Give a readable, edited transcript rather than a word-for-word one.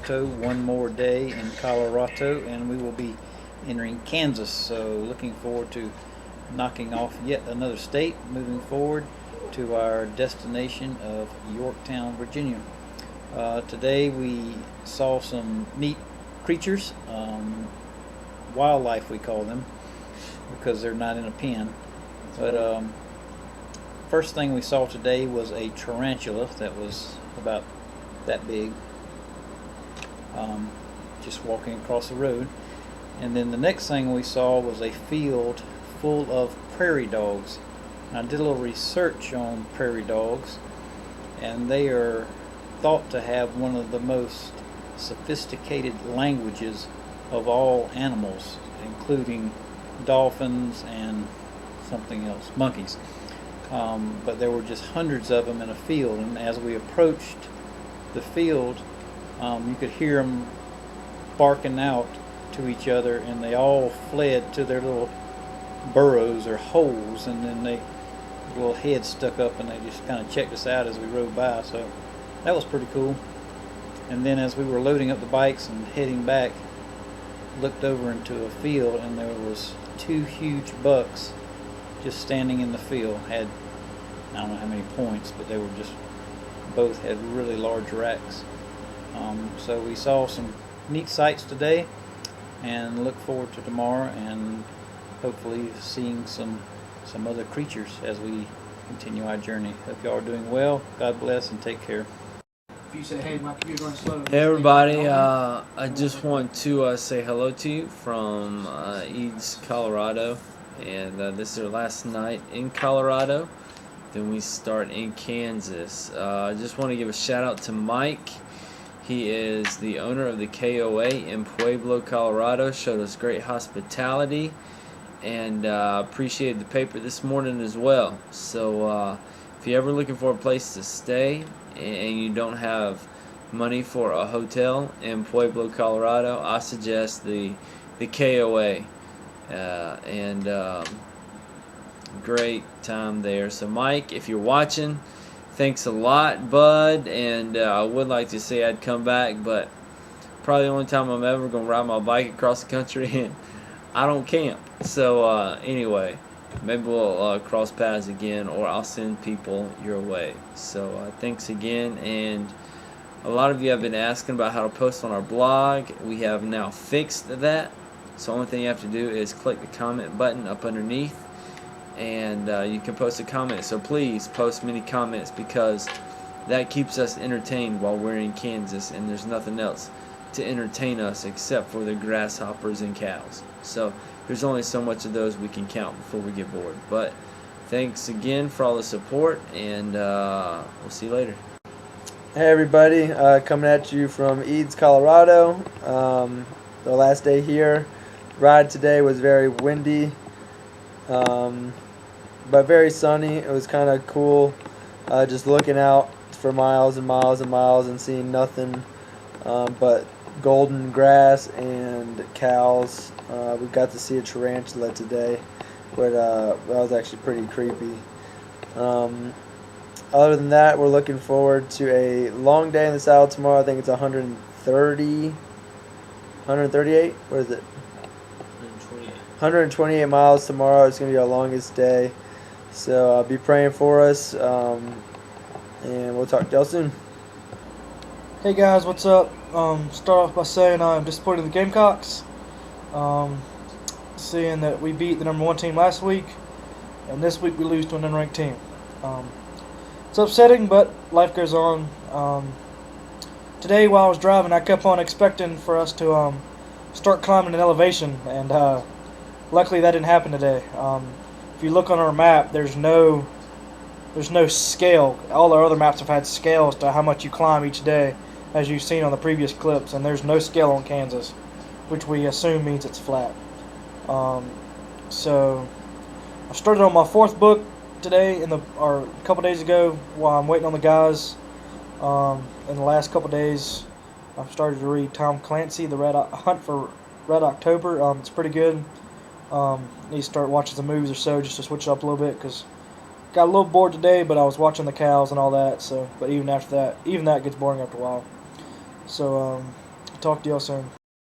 Colorado. One more day in Colorado, and we will be entering Kansas. So, looking forward to knocking off yet another state, moving forward to our destination of Yorktown, Virginia. Today we saw some neat creatures, wildlife we call them, because they're not in a pen. But first thing we saw today was a tarantula that was about that big, just walking across the road. And then the next thing we saw was a field full of prairie dogs. And I did a little research on prairie dogs, and they are thought to have one of the most sophisticated languages of all animals, including dolphins and something else, monkeys. But there were just hundreds of them in a field, and as we approached the field, you could hear them barking out to each other, and they all fled to their little burrows or holes, and then they little heads stuck up, and they just kind of checked us out as we rode by. So that was pretty cool. And then as we were loading up the bikes and heading back, looked over into a field, and there was two huge bucks just standing in the field. Had, I don't know how many points, but they were just, both had really large racks. So we saw some neat sights today, and look forward to tomorrow, and hopefully seeing some other creatures as we continue our journey. Hope y'all are doing well. God bless, and take care. If you say, hey, my computer runs slow. Hey everybody, I just want to say hello to you from Eads, Colorado, and this is our last night in Colorado. Then we start in Kansas. I just want to give a shout out to Mike. He is the owner of the KOA in Pueblo, Colorado. Showed us great hospitality, and appreciated the paper this morning as well. So if you're ever looking for a place to stay and you don't have money for a hotel in Pueblo, Colorado, I suggest the KOA, and great time there. So Mike, if you're watching, thanks a lot, bud, and I would like to say I'd come back, but probably the only time I'm ever going to ride my bike across the country, and I don't camp. So anyway, maybe we'll cross paths again, or I'll send people your way. So thanks again, and a lot of you have been asking about how to post on our blog. We have now fixed that. So the only thing you have to do is click the comment button up underneath, and you can post a comment. So please post many comments, because that keeps us entertained while we're in Kansas, and there's nothing else to entertain us except for the grasshoppers and cows. So there's only so much of those we can count before we get bored. But thanks again for all the support, and we'll see you later. Hey everybody, coming at you from Eads, Colorado. The last day here. Ride today was very windy, but very sunny. It was kind of cool, just looking out for miles and miles and miles and seeing nothing but golden grass and cows. We got to see a tarantula today, but that was actually pretty creepy. Other than that, we're looking forward to a long day in the saddle tomorrow. I think it's 138. What is it? 128 miles tomorrow. It's going to be our longest day. So be praying for us, and we'll talk to y'all soon. Hey guys, what's up? Start off by saying I'm disappointed in the Gamecocks. Seeing that we beat the number 1 team last week, and this week we lose to an unranked team. It's upsetting, but life goes on. Today while I was driving, I kept on expecting for us to start climbing an elevation, and luckily that didn't happen today. If you look on our map, there's no scale. All our other maps have had scales to how much you climb each day, as you've seen on the previous clips, and there's no scale on Kansas, which we assume means it's flat. So I started on my 4th book today, or a couple days ago, while I'm waiting on the guys. In the last couple days, I've started to read Tom Clancy, The Hunt for Red October. It's pretty good. Need to start watching some movies or so just to switch it up a little bit, because got a little bored today, but I was watching the cows and all that. So, but even that gets boring after a while. So Talk to y'all soon.